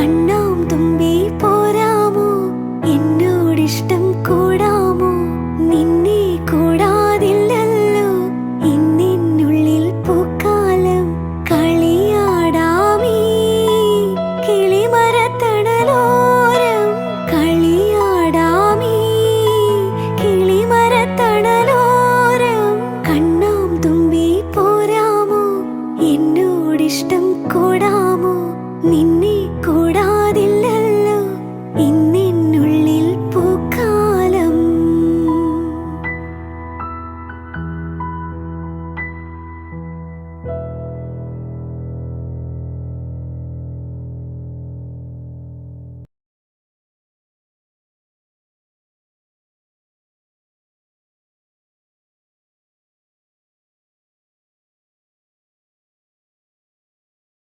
കണ്ണാം തുമ്പി പോരാമോ, എന്നോടിഷ്ടം കൂടാമോ? നിന്നെ കൂടാതില്ലല്ലോ ഇന്നിനുള്ളിൽ പൂക്കാലം. കളിയാടാമീ കിളിമരത്തണലോരം, കളിയാടാമീ കിളിമരത്തണലോരം. കണ്ണാം തുമ്പി പോരാമോ, എന്നോടിഷ്ടം കൂടാമോ? നിന്നെ